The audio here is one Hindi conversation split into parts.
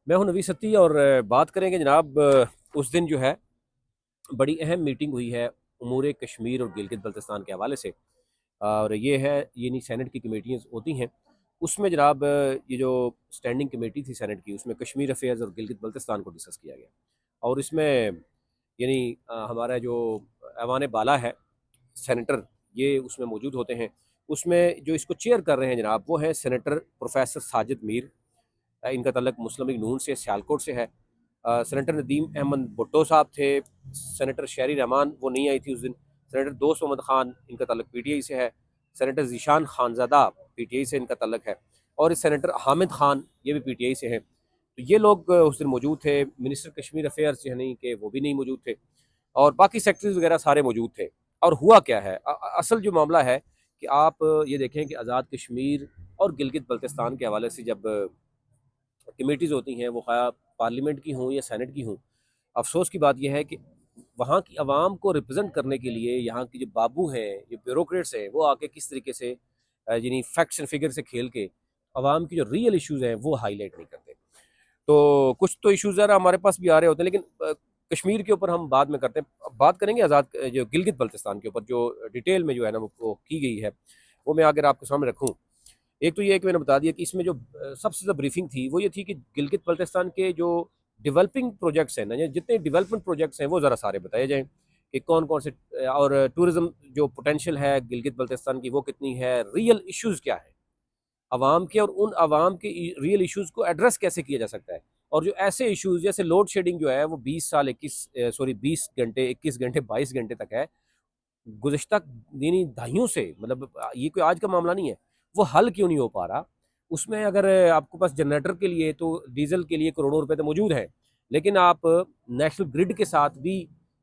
मैं हूं नवी सत्ती और बात करेंगे जनाब। उस दिन जो है बड़ी अहम मीटिंग हुई है उमूर कश्मीर और गिलगित बल्तिस्तान के हवाले से। और ये है ये नहीं सेनेट की कमेटियाँ होती हैं। उसमें जनाब ये जो स्टैंडिंग कमेटी थी सेनेट की, उसमें कश्मीर अफेयर्स और गिलगित बल्तिस्तान को डिस्कस किया गया। और इसमें यानी हमारा जो ऐवान बाला है सेनेटर, ये उसमें मौजूद होते हैं। उसमें जो इसको चेयर कर रहे हैं जनाब, वो है सेनेटर प्रोफेसर साजिद मीर। इनका तल्लक मुस्लिम लीग नून से, सियालकोट से है। सेनेटर नदीम अहमद भुट्टो साहब थे। सेनेटर शहरी रहमान वो नहीं आई थी उस दिन। सेनेटर दोस्त मोहम्मद खान, इनका तल्लक पीटीआई से है। सेनेटर जीशान खानजादा पीटीआई से इनका तल्लक है। और इस सेनेटर हामिद खान, ये भी पीटीआई से हैं। तो ये लोग उस दिन मौजूद थे। मिनिस्टर कश्मीर अफेयर्स यानी कि वो भी नहीं मौजूद थे। और बाकी सेक्रेटरीज वगैरह सारे मौजूद थे। और हुआ क्या है, असल जो मामला है कि आप ये देखें कि आज़ाद कश्मीर और गिलगित बल्तिस्तान के हवाले से जब कमेटीज़ होती हैं, वो ख़्या पार्लियामेंट की हों या सेनेट की हों, अफसोस की बात यह है कि वहाँ की आवाम को रिप्रेजेंट करने के लिए यहाँ की जो बाबू हैं, जो ब्यूरोक्रेट्स हैं, वो आके किस तरीके से यानी फैक्ट्स एंड फिगर से खेल के आवाम की जो रियल इश्यूज़ हैं वो हाईलाइट नहीं करते। तो कुछ तो इश्यूज़ ज़रा हमारे पास भी आ रहे होते हैं, लेकिन कश्मीर के ऊपर हम बाद में करते हैं। अब बात करेंगे आज़ाद जो गिलगित बल्तिस्तान के ऊपर जो डिटेल में जो है ना वो की गई है, वो मैं अगर आपके सामने रखूँ। एक तो ये है कि मैंने बता दिया कि इसमें जो सबसे ज़्यादा ब्रीफिंग थी वो ये थी कि गिलगित बल्तिस्तान के जो डेवलपिंग प्रोजेक्ट्स हैं ना, या जितने डेवलपमेंट प्रोजेक्ट्स हैं वो ज़रा सारे बताए जाएँ कि कौन कौन से। और टूरिज़्म जो पोटेंशियल है गिलगित बल्तिस्तान की वो कितनी है, रियल इश्यूज़ क्या है आवाम के, और उन आवाम के रियल इश्यूज़ को एड्रेस कैसे किया जा सकता है। और जो ऐसे इश्यूज़ जैसे लोड शेडिंग जो है वो 20 घंटे 22 घंटे तक है। गुज़िश्ता यानी दहाइयों से, मतलब ये कोई आज का मामला नहीं है। वो हल क्यों नहीं हो पा रहा? उसमें अगर आपके पास जनरेटर के लिए तो डीज़ल के लिए करोड़ों रुपए तो मौजूद हैं, लेकिन आप नेशनल ग्रिड के साथ भी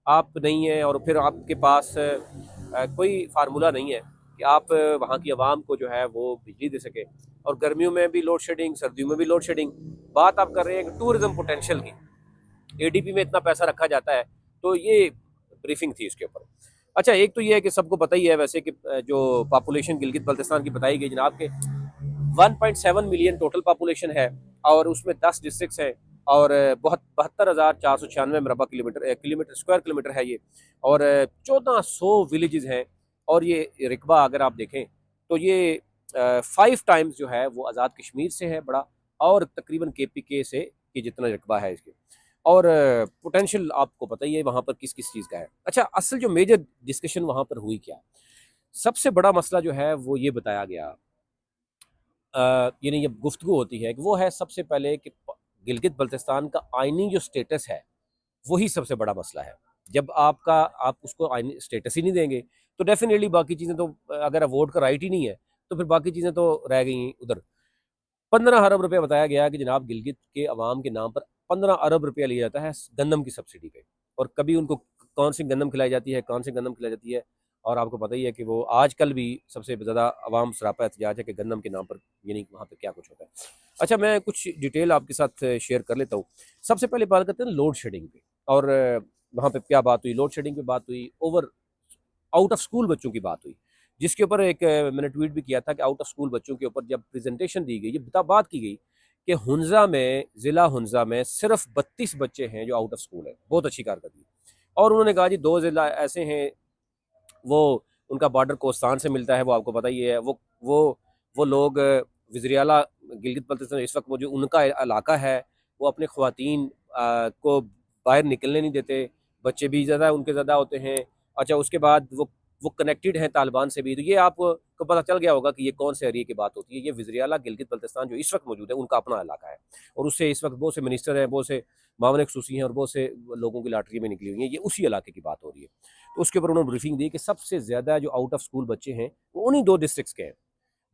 आप नहीं हैं, और फिर आपके पास कोई फ़ार्मूला नहीं है कि आप वहाँ की आवाम को जो है वो बिजली दे सकें। और गर्मियों में भी लोड शेडिंग, सर्दियों में भी लोड शेडिंग। बात आप कर रहे हैं कि टूरिज़्म पोटेंशियल की, एडीपी में इतना पैसा रखा जाता है। तो ये ब्रीफिंग थी इसके ऊपर। अच्छा, एक तो ये है कि सबको पता ही है वैसे कि जो पॉपुलेशन गिलगित बल्तिस्तान की बताई गई जनाब के 1.7 मिलियन टोटल पॉपुलेशन है। और उसमें 10 डिस्ट्रिक्ट्स हैं। और बहुत 72,496 मरबा किलोमीटर स्क्वायर किलोमीटर है ये। और 1400 विलेजेस हैं। और ये रिकबा अगर आप देखें तो ये 5 टाइम्स जो है वो आज़ाद कश्मीर से है बड़ा, और तकरीबन केपीके से कि जितना रकबा है इसके। और पोटेंशियल आपको पता ही है वहाँ पर किस किस चीज़ का है। अच्छा, असल जो मेजर डिस्कशन वहाँ पर हुई क्या, सबसे बड़ा मसला जो है वो ये बताया गया, यानी जब गुफ्तगू होती है कि वो है सबसे पहले कि गिलगित बल्तिस्तान का आइनी जो स्टेटस है वही सबसे बड़ा मसला है। जब आप उसको आइनी स्टेटस ही नहीं देंगे तो डेफिनेटली बाकी चीज़ें तो, अगर वोट का राइट ही नहीं है तो फिर बाकी चीज़ें तो रह गई उधर। 15 अरब रुपये बताया गया कि जनाब गिलगित के अवाम के नाम पर 15 अरब रुपया लिया जाता है गंदम की सब्सिडी पे। और कभी उनको कौन सी गंदम खिलाई जाती है, कौन सी गंदम खिलाई जाती है। और आपको पता ही है कि वो आजकल भी सबसे ज़्यादा अवाम सरापा एहतजाज है कि गंदम के नाम पर यानी वहाँ पे क्या कुछ होता है। अच्छा, मैं कुछ डिटेल आपके साथ शेयर कर लेता हूँ। सबसे पहले बात करते हैं लोड शेडिंग पे। और वहाँ पे क्या बात हुई, लोड शेडिंग पे बात हुई, ओवर आउट ऑफ स्कूल बच्चों की बात हुई, जिसके ऊपर एक मैंने ट्वीट भी किया था कि आउट ऑफ स्कूल बच्चों के ऊपर जब प्रेजेंटेशन दी गई, ये बात की गई कि हुंजा में, ज़िला हुंजा में सिर्फ 32 बच्चे हैं जो आउट ऑफ स्कूल है। बहुत अच्छी कारकर्दगी। और उन्होंने कहा जी 2 ज़िला ऐसे हैं, वो उनका बॉर्डर कोस्तान से मिलता है, वो आपको पता ही है। वो लोग वज़ीर-ए-आला गिलगित बल्तिस्तान इस वक्त मौजूद उनका इलाका है। वो अपने ख़वातीन को बाहर निकलने नहीं देते। बच्चे भी ज़्यादा उनके ज़्यादा होते हैं। अच्छा, उसके बाद वो कनेक्टेड हैं तालिबान से भी। तो ये आपको पता चल गया होगा कि ये कौन से एरिया की बात होती है। ये वज़ीर-ए-आला गिलगित बल्तिस्तान जो इस वक्त मौजूद है उनका अपना इलाका है। और उससे इस वक्त बहुत से मिनिस्टर हैं, बहुत से मामले खसूसी हैं, और बहुत से लोगों की लॉटरी में निकली हुई हैं। ये उसी इलाके की बात हो रही है। तो उसके ऊपर उन्होंने ब्रीफिंग दी कि सबसे ज़्यादा जो आउट ऑफ स्कूल बच्चे हैं वो उन्हीं 2 डिस्ट्रिक्ट्स के हैं।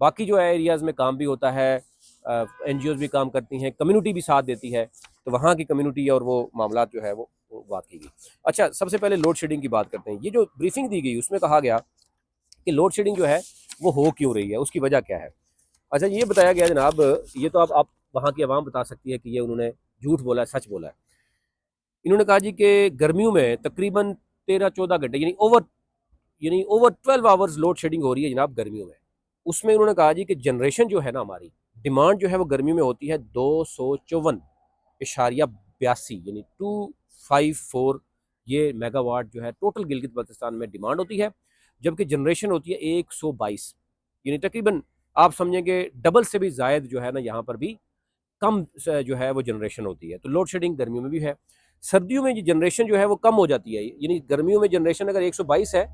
बाकी जो एरियाज़ में काम भी होता है, एनजीओज़ भी काम करती हैं, कम्युनिटी भी साथ देती है। तो वहाँ की कम्युनिटी और वो मामला जो है वो बात की गई। अच्छा, सबसे पहले लोड शेडिंग की बात करते हैं। ये जो ब्रीफिंग दी गई उसमें कहा गया कि लोड शेडिंग जो है वो हो क्यों रही है, उसकी वजह क्या है। अच्छा, ये बताया गया जनाब, ये तो आप वहाँ की आवाम बता सकती है कि ये उन्होंने झूठ बोला है, सच बोला है। इन्होंने कहा जी कि गर्मियों में तकरीबन 13-14 घंटे यानी ओवर 12 आवर्स लोड शेडिंग हो रही है जनाब गर्मियों में। उसमें उन्होंने कहा जी कि जनरेशन जो है ना हमारी, डिमांड जो है वो गर्मियों में होती है 254 2.82 यानी 254 ये मेगावाट जो है टोटल गिलगित बल्तिस्तान में डिमांड होती है, जबकि जनरेशन होती है 122 यानी तकरीबन आप समझेंगे डबल से भी ज़ायद जो है ना यहाँ पर भी कम जो है वो जनरेशन होती है। तो लोड शेडिंग गर्मियों में भी है। सर्दियों में जनरेशन जो है वो कम हो जाती है, यानी गर्मियों में जनरेशन अगर 122 है,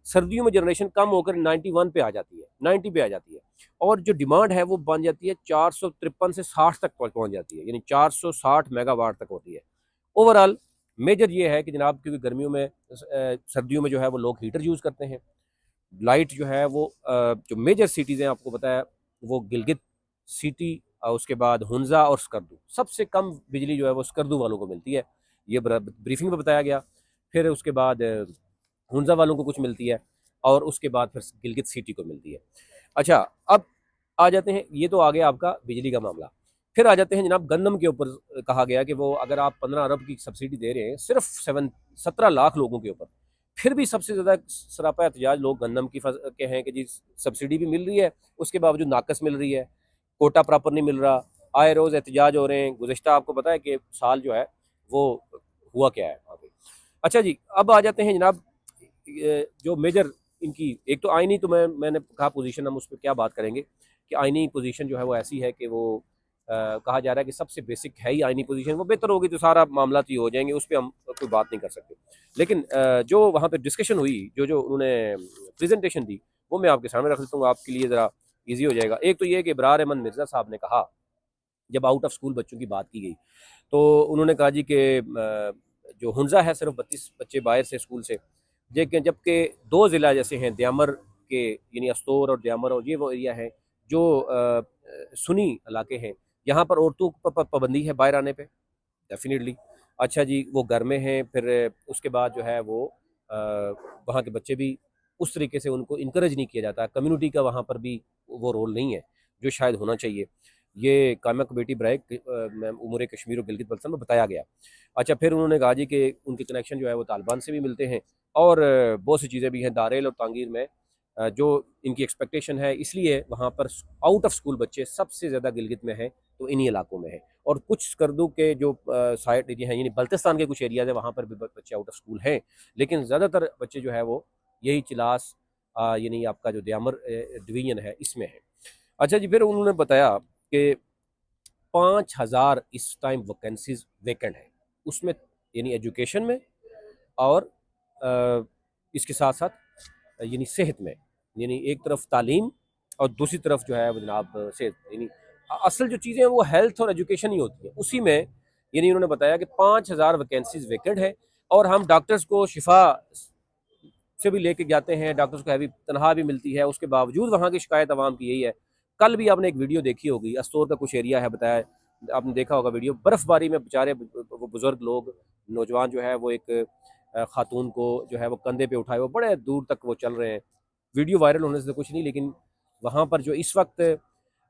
सर्दियों में जनरेशन कम होकर 91 पे आ जाती है, 90 पे आ जाती है, और जो डिमांड है वो बन जाती है 453 से 60 तक पहुंच जाती है, यानी 460 मेगावाट तक होती है। ओवरऑल मेजर ये है कि जनाब, क्योंकि गर्मियों में सर्दियों में जो है वो लोग हीटर यूज़ करते हैं, लाइट जो है वो जो मेजर सिटीज़ हैं आपको पता है वो गिलगित सिटी, उसके बाद हुंजा और स्कर्दू, सबसे कम बिजली जो है वो स्कर्दू वालों को मिलती है, ये ब्रीफिंग में बताया गया। फिर उसके बाद हुंजा वालों को कुछ मिलती है, और उसके बाद फिर गिलगित सिटी को मिलती है। अच्छा, अब आ जाते हैं, ये तो आ गया आपका बिजली का मामला। फिर आ जाते हैं जनाब गंदम के ऊपर। कहा गया कि वो अगर आप 15 अरब की सब्सिडी दे रहे हैं सिर्फ 17 लाख लोगों के ऊपर, फिर भी सबसे ज़्यादा सरापा एहतजाज लोग गंदम के हैं कि जी सब्सिडी भी मिल रही है, उसके बावजूद नाकस मिल रही है, कोटा प्रॉपर नहीं मिल रहा, आए रोज़ एहतजाज हो रहे हैं। गुज़िश्ता आपको पता है कि साल जो है वो हुआ क्या है वहाँ पे। अच्छा जी, अब आ जाते हैं जनाब जो मेजर इनकी, एक तो आईनी, तो मैंने कहा पोजीशन, हम उस पर क्या बात करेंगे कि आईनी पोजीशन जो है वो ऐसी है कि वो कहा जा रहा है कि सबसे बेसिक है ही आईनी पोजीशन, वो बेहतर होगी तो सारा मामला तो ये हो जाएंगे, उस पर हम कोई बात नहीं कर सकते। लेकिन जो वहाँ पे डिस्कशन हुई, जो उन्होंने प्रेजेंटेशन दी, वो मैं आपके सामने रख देता हूँ, आपके लिए ज़रा ईजी हो जाएगा। एक तो ये कि इब्रार अहमद मिर्ज़ा साहब ने कहा, जब आउट ऑफ स्कूल बच्चों की बात की गई, तो उन्होंने कहा जी कि जो हुंजा है सिर्फ 32 बच्चे बाहर से स्कूल से, लेकिन जबकि दो ज़िला जैसे हैं द्यामर के, यानी अस्तोर और द्यामर, और ये वो एरिया है जो सुनी इलाके हैं, यहाँ पर औरतों पर पाबंदी है बाहर आने पे डेफिनेटली। अच्छा जी, वो घर में हैं, फिर उसके बाद जो है वो वहाँ के बच्चे भी उस तरीके से उनको इनकरेज नहीं किया जाता, कम्युनिटी का वहाँ पर भी वो रोल नहीं है जो शायद होना चाहिए। ये कायमा कमेटी ब्रैक उमूर कश्मीर और गिलगित बल्तिस्तान में बताया गया। अच्छा, फिर उन्होंने कहा जी कि उनके कनेक्शन जो है वो तालिबान से भी मिलते हैं, और बहुत सी चीज़ें भी हैं दारेल और तांगीर में, जो इनकी एक्सपेक्टेशन है, इसलिए वहाँ पर आउट ऑफ स्कूल बच्चे सबसे ज़्यादा गिलगित में हैं, तो इन्हीं इलाकों में है। और कुछ स्कर्दू के जो साइड एरिया हैं, यानी बल्तिस्तान के कुछ एरियाज है, वहाँ पर भी बच्चे आउट ऑफ स्कूल हैं, लेकिन ज़्यादातर बच्चे जो है वो यही चिलास यानी आपका जो द्यामर डिवीजन है इसमें है। अच्छा जी, फिर उन्होंने बताया कि 5,000 इस टाइम वैकेंसीज वेकेंट है, उसमें यानी एजुकेशन में, और इसके साथ साथ यानी सेहत में, यानी एक तरफ तालीम और दूसरी तरफ जो है वो जनाब सेहत, यानी असल जो चीज़ें हैं वो हेल्थ और एजुकेशन ही होती है उसी में। यानी उन्होंने बताया कि 5,000 वैकेंसीज वेकेंट है, और हम डॉक्टर्स को शिफा से भी लेके जाते हैं, डॉक्टर्स को हैवी तनख्वाह भी मिलती है, उसके बावजूद वहाँ की शिकायत आवाम की यही है। कल भी आपने एक वीडियो देखी होगी, अस्तोर का कुछ एरिया है बताया, आपने देखा होगा वीडियो, बर्फ़बारी में बेचारे वो बुज़ुर्ग लोग, नौजवान जो है वो एक खातून को जो है वो कंधे पे उठाए, वो बड़े दूर तक वो चल रहे हैं। वीडियो वायरल होने से कुछ नहीं, लेकिन वहाँ पर जो इस वक्त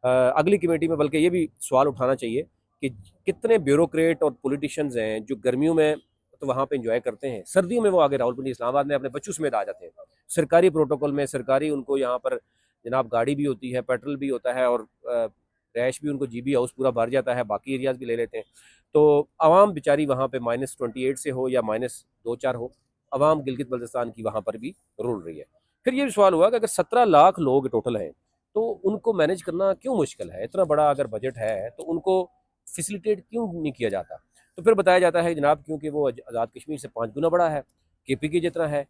अगली कमेटी में बल्कि ये भी सवाल उठाना चाहिए कि कितने ब्यूरोक्रेट और पॉलिटिशियंस हैं जो गर्मियों में तो वहाँ पे इंजॉय करते हैं, सर्दियों में वो आगे रावलपिंडी इस्लामाबाद में अपने बच्चों समेत आ जाते हैं। सरकारी प्रोटोकॉल में सरकारी उनको यहाँ पर जनाब गाड़ी भी होती है, पेट्रोल भी होता है, और रैश भी उनको जीबी हाउस पूरा भर जाता है, बाकी एरियाज भी ले लेते हैं। तो आवाम बेचारी वहाँ पे -28 से हो या -2-4 हो, आवाम गिलगित बल्तिस्तान की वहाँ पर भी रुल रही है। फिर ये भी सवाल हुआ कि अगर 17 लाख लोग टोटल हैं, तो उनको मैनेज करना क्यों मुश्किल है? इतना बड़ा अगर बजट है तो उनको फैसिलिटेट क्यों नहीं किया जाता? तो फिर बताया जाता है जनाब, क्योंकि वो आज़ाद कश्मीर से 5 गुना बड़ा है, केपी जितना है,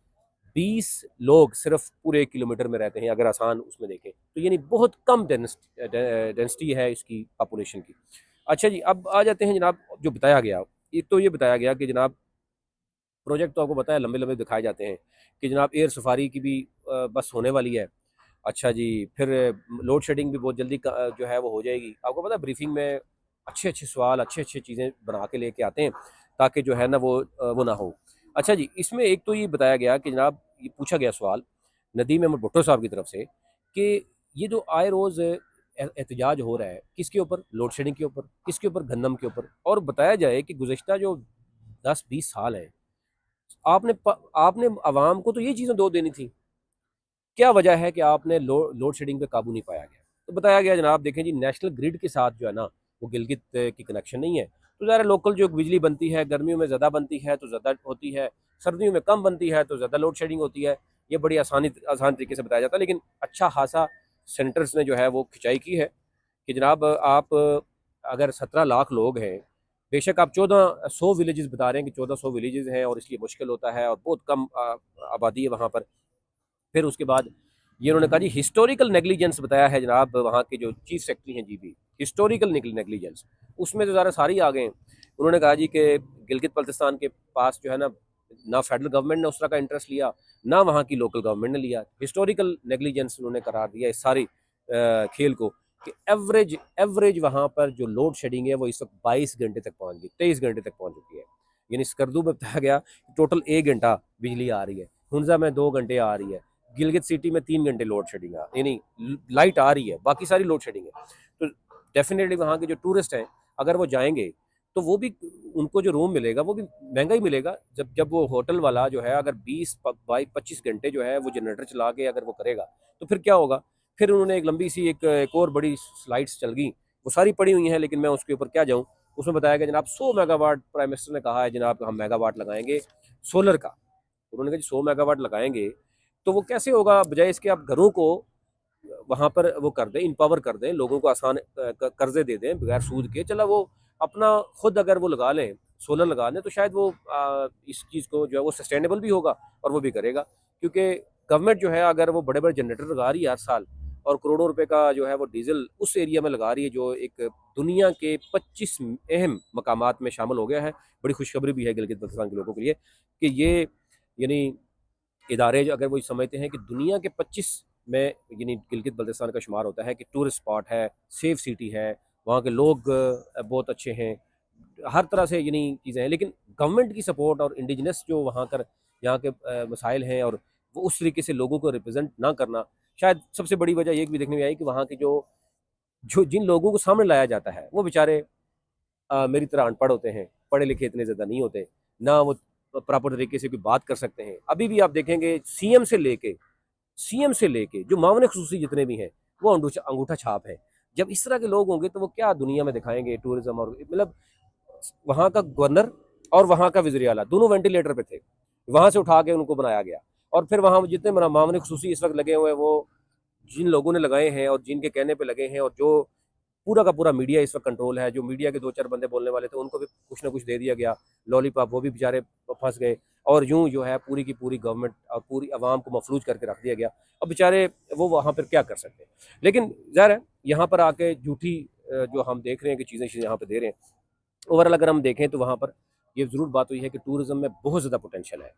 20 लोग सिर्फ पूरे 1 किलोमीटर में रहते हैं, अगर आसान उसमें देखें तो, यानी बहुत कम डेंसिटी है इसकी पॉपुलेशन की। अच्छा जी, अब आ जाते हैं जनाब जो बताया गया, एक तो ये बताया गया कि जनाब प्रोजेक्ट तो आपको पता है लंबे लंबे दिखाए जाते हैं कि जनाब एयर सफारी की भी बस होने वाली है। अच्छा जी, फिर लोड शेडिंग भी बहुत जल्दी जो है वो हो जाएगी। आपको पता है ब्रीफिंग में अच्छे अच्छे सवाल, अच्छे अच्छे चीज़ें बना के लेके आते हैं ताकि जो है ना वो ना हो। अच्छा जी, इसमें एक तो ये बताया गया कि जनाब, ये पूछा गया सवाल नदीम अहमद भुट्टो साहब की तरफ से कि ये जो आए रोज़ एहतजाज हो रहा है किसके ऊपर, लोड शेडिंग के ऊपर, किसके ऊपर, गंदम के ऊपर, और बताया जाए कि गुज़श्ता जो 10-20 साल है, आपने आवाम को तो ये चीज़ें दो देनी थी, क्या वजह है कि आपने लोड शेडिंग पे काबू नहीं पाया गया? तो बताया गया जनाब, देखें जी, नेशनल ग्रिड के साथ जो है ना वो गिलगित की कनेक्शन नहीं है। तो ज़रा लोकल जो बिजली बनती है गर्मियों में ज़्यादा बनती है तो ज़्यादा होती है, सर्दियों में कम बनती है तो ज़्यादा लोड शेडिंग होती है। ये बड़ी आसान तरीके से बताया जाता है, लेकिन अच्छा खासा सेंटर्स ने जो है वो खिंचाई की है कि जनाब आप अगर 17 लाख लोग हैं, बेशक आप 1400 विलेजेस बता रहे हैं कि 1400 विलेजेस हैं और इसलिए मुश्किल होता है और बहुत कम आबादी है वहाँ पर। फिर उसके बाद ये उन्होंने कहा जी हिस्टोरिकल नेग्लिजेंस बताया है जनाब, वहाँ के जो चीफ सेक्रेटरी हैं जीबी, हिस्टोरिकल नेग्लिजेंस, उसमें तो ज़रा सारी आ गए हैं। उन्होंने कहा जी कि गिलगित बल्तिस्तान के पास जो है ना फेडरल गवर्नमेंट ने उसका इंटरेस्ट लिया, ना वहाँ की लोकल गवर्नमेंट ने लिया। हिस्टोरिकल नेग्लिजेंस उन्होंने करार दिया इस सारी खेल को कि एवरेज एवरेज वहाँ पर जो लोड शेडिंग है वो इस वक्त 22 घंटे तक पहुँच गई, 23 घंटे तक पहुँच चुकी है। यानी स्कर्दू में बताया गया टोटल 1 घंटा बिजली आ रही है, हुंजा में 2 घंटे आ रही है, गिलगित सिटी में 3 घंटे लोड शेडिंग है, यानी लाइट आ रही है, बाकी सारी लोड शेडिंग है। तो डेफिनेटली वहाँ के जो टूरिस्ट हैं अगर वो जाएंगे तो वो भी उनको जो रूम मिलेगा वो भी महंगा ही मिलेगा। जब जब वो होटल वाला जो है अगर 20 22 25 घंटे जो है वो जनरेटर चला के अगर वो करेगा तो फिर क्या होगा। फिर उन्होंने एक लंबी सी एक और बड़ी स्लाइड्स चल गई, वो सारी पड़ी हुई हैं लेकिन मैं उसके ऊपर क्या जाऊँ। उसमें बताया गया जनाब 100 मेगावाट प्राइम मिनिस्टर ने कहा है जनाब हम मेगावाट लगाएंगे सोलर का। उन्होंने कहा जी 100 मेगावाट लगाएंगे तो वो कैसे होगा, बजाय इसके आप घरों को वहां पर वो कर दें, इम्पावर कर दें, लोगों को आसान कर्जे दे दें बगैर सूद के। चला वो अपना खुद अगर वो लगा लें, सोलर लगा लें तो शायद वो इस चीज़ को जो है वो सस्टेनेबल भी होगा और वो भी करेगा। क्योंकि गवर्नमेंट जो है अगर वो बड़े बड़े जनरेटर लगा रही है हर साल और करोड़ों रुपए का जो है वो डीजल उस एरिया में लगा रही है जो एक दुनिया के 25 अहम मकामात में शामिल हो गया है। बड़ी खुशखबरी भी है गिलगित बल्तिस्तान के लोगों के लिए कि ये यानी इदारे जो अगर वो समझते हैं कि दुनिया के 25 में यानी गिलगित बल्तिस्तान का शुमार होता है कि टूरिस्ट स्पॉट है, सेफ सिटी है, वहाँ के लोग बहुत अच्छे हैं, हर तरह से यानी चीज़ें हैं। लेकिन गवर्नमेंट की सपोर्ट और इंडिजिनस जो वहाँ कर यहाँ के मसाइल हैं और वो उस तरीके से लोगों को रिप्रेजेंट ना करना, शायद सबसे बड़ी वजह ये भी देखने में आई कि वहाँ के जो जो जिन लोगों को सामने लाया जाता है वो बेचारे मेरी तरह अनपढ़ होते हैं, पढ़े लिखे इतने ज़्यादा नहीं होते, ना वो प्रॉपर तरीके से कोई बात कर सकते हैं। अभी भी आप देखेंगे सीएम से लेके जो मामले खसूसी जितने भी हैं वो अंगूठा छाप है। जब इस तरह के लोग होंगे तो वो क्या दुनिया में दिखाएंगे टूरिज्म। और मतलब वहाँ का गवर्नर और वहाँ का वज़ीर आला दोनों वेंटिलेटर पे थे, वहाँ से उठा के उनको बनाया गया। और फिर वहाँ जितने मामले खसूसी इस वक्त लगे हुए हैं वो जिन लोगों ने लगाए हैं और जिनके कहने पे लगे हैं, और जो पूरा का पूरा मीडिया इस वक्त कंट्रोल है, जो मीडिया के दो चार बंदे बोलने वाले थे उनको भी कुछ ना कुछ दे दिया गया लॉलीपॉप, वो भी बेचारे फंस गए। और यूं जो है पूरी की पूरी गवर्नमेंट और पूरी आवाम को मफलूज करके रख दिया गया। अब बेचारे वो वहाँ पर क्या कर सकते हैं। लेकिन ज़ाहिर है यहाँ पर आके झूठी जो हम देख रहे हैं कि चीज़ें यहाँ पर दे रहे हैं, ओवरऑल अगर हम देखें तो वहाँ पर ये ज़रूर बात हुई है कि टूरिज्म में बहुत ज़्यादा पोटेंशियल है।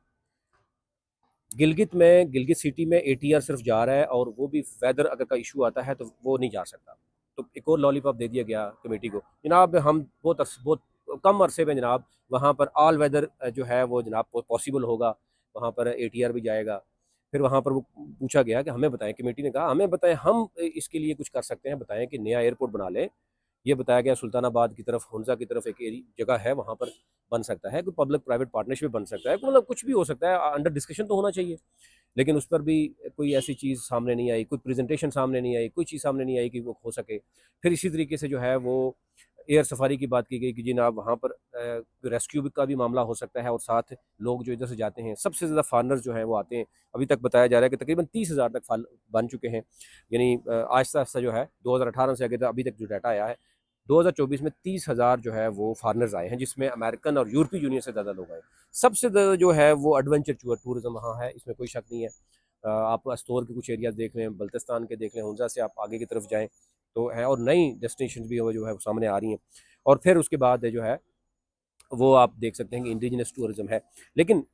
गिलगित सिटी में एटीआर सिर्फ जा रहा है और वो भी वेदर अगर का इशू आता है तो वो नहीं जा सकता। तो एक और लॉलीपॉप दे दिया गया कमेटी को, जनाब हम बहुत कम अरसे में जनाब वहाँ पर ऑल वेदर जो है वो जनाब पॉसिबल होगा, वहाँ पर एटीआर भी जाएगा। फिर वहाँ पर वो पूछा गया कि हमें बताएं, कमेटी ने कहा हमें बताएं, हम इसके लिए कुछ कर सकते हैं, बताएं कि नया एयरपोर्ट बना लें। ये बताया गया सुल्तानाबाद की तरफ, हुंजा की तरफ एक जगह है वहाँ पर बन सकता है, कोई पब्लिक प्राइवेट पार्टनरशिप बन सकता है, मतलब कुछ भी हो सकता है, अंडर डिस्कशन तो होना चाहिए। लेकिन उस पर भी कोई ऐसी चीज़ सामने नहीं आई, कोई प्रेजेंटेशन सामने नहीं आई, कोई चीज़ सामने नहीं आई कि वो हो सके। फिर इसी तरीके से जो है वो एयर सफारी की बात की गई कि जनाब वहाँ पर रेस्क्यू का भी मामला हो सकता है और साथ लोग जो इधर से जाते हैं, सबसे ज़्यादा फार्नर्स जो हैं वो आते हैं। अभी तक बताया जा रहा है कि तकरीबन 30,000 तक फाल बन चुके हैं। यानी आहिस्ता आहिस्ता जो है 2018 से आगे तक अभी तक जो डाटा आया है 2024 में 30,000 जो है वो फार्नर्स आए हैं, जिसमें अमेरिकन और यूरोपीय यूनियन से ज़्यादा लोग आए। सबसे ज़्यादा जो है वो एडवेंचर टूरिज्म वहाँ है, इसमें कोई शक नहीं है। आप अस्तोर के कुछ एरियाज देख लें, बल्तिस्तान के देख लें, हुंजा से आप आगे की तरफ जाएँ तो है, और नई डेस्टिनेशन भी जो है वो सामने आ रही हैं। और फिर उसके बाद जो है वो आप देख सकते हैं कि इंडिजिनस टूरिज्म है। लेकिन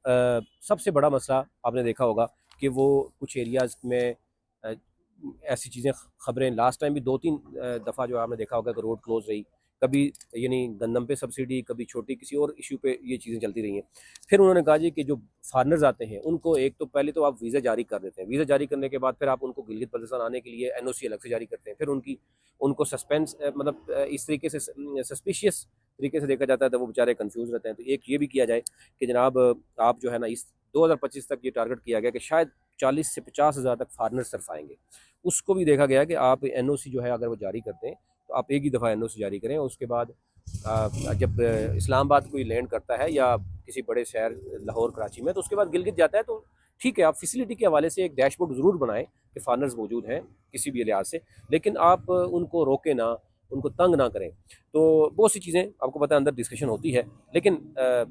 सबसे बड़ा मसला आपने देखा होगा कि वो कुछ एरियाज़ में अ, ऐसी चीज़ें खबरें लास्ट टाइम भी 2-3 दफ़ा जो आपने देखा होगा कि रोड क्लोज रही, कभी यानी गंदम पे सब्सिडी, कभी छोटी किसी और इशू पे ये चीज़ें चलती रही हैं। फिर उन्होंने कहा जी कि जो फॉरेनर्स आते हैं उनको एक तो पहले तो आप वीज़ा जारी कर देते हैं, वीज़ा जारी करने के बाद फिर आप उनको गिलगित बल्तिस्तान आने के लिए एनओसी अलग से जारी करते हैं। फिर उनको सस्पेंस मतलब इस तरीके से सस्पिशियस तरीके से देखा जाता है तो वो बेचारे कंफ्यूज रहते हैं। तो एक ये भी किया जाए कि जनाब आप जो है ना इस 2025 तक ये टारगेट किया गया कि शायद 40 से 50 हज़ार तक फॉरेनर सिर्फ आएंगे। उसको भी देखा गया कि आप एनओसी जो है अगर वो जारी करते हैं तो आप एक ही दफ़ा एनओसी जारी करें। उसके बाद जब इस्लामाबाद कोई लैंड करता है या किसी बड़े शहर लाहौर कराची में, तो उसके बाद गिलगित जाता है, तो ठीक है, आप फैसिलिटी के हवाले से एक डैशबोर्ड ज़रूर बनाएं कि फानर्स मौजूद हैं किसी भी लिहाज से, लेकिन आप उनको रोके ना, उनको तंग ना करें। तो बहुत सी चीज़ें आपको पता है अंदर डिस्कशन होती है, लेकिन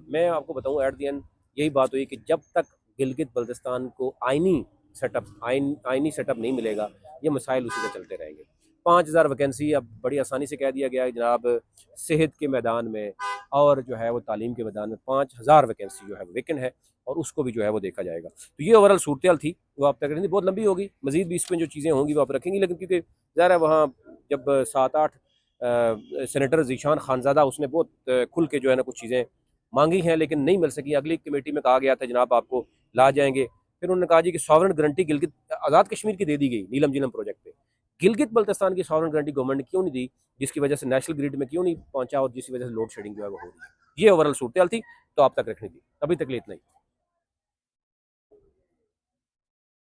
मैं आपको बताऊँ एट द एंड यही बात हुई कि जब तक गिलगित बल्तिस्तान को आइनी सेटअप नहीं मिलेगा, ये मसाइल उसी से चलते रहेंगे। 5,000 वैकेंसी अब बड़ी आसानी से कह दिया गया है जनाब, सेहत के मैदान में और जो है वो तालीम के मैदान में 5,000 वैकेंसी जो है वो वेकेंट है, और उसको भी जो है वो देखा जाएगा। तो ये ओवरऑल सूरत थी, वो आप तक रही थी, बहुत लंबी होगी, मजीद भी इसमें जो चीज़ें होंगी वो आप रखेंगी, लेकिन क्योंकि ज़ाहिर है वहाँ जब 7-8 सेनेटर ज़ीशान खानज़ादा उसने बहुत खुल के जो है ना कुछ चीज़ें मांगी हैं, लेकिन नहीं मिल सकी। अगली कमेटी में कहा गया था जनाब आपको ला जाएंगे, फिर उन्होंने कहा जी कि सॉवरन गारंटी गिलगित आज़ाद कश्मीर की दे दी गई नीलम झीलम प्रोजेक्ट पे, गिलगित बल्तिस्तान की सॉवरन गारंटी गवर्नमेंट ने क्यों नहीं दी, जिसकी वजह से नेशनल ग्रिड में क्यों नहीं पहुंचा और जिसकी वजह से लोड शेडिंग जो है वो हो रही है। ये ओवरऑल सूरत थी, तो आप तक रखनी थी, अभी तक इतना ही।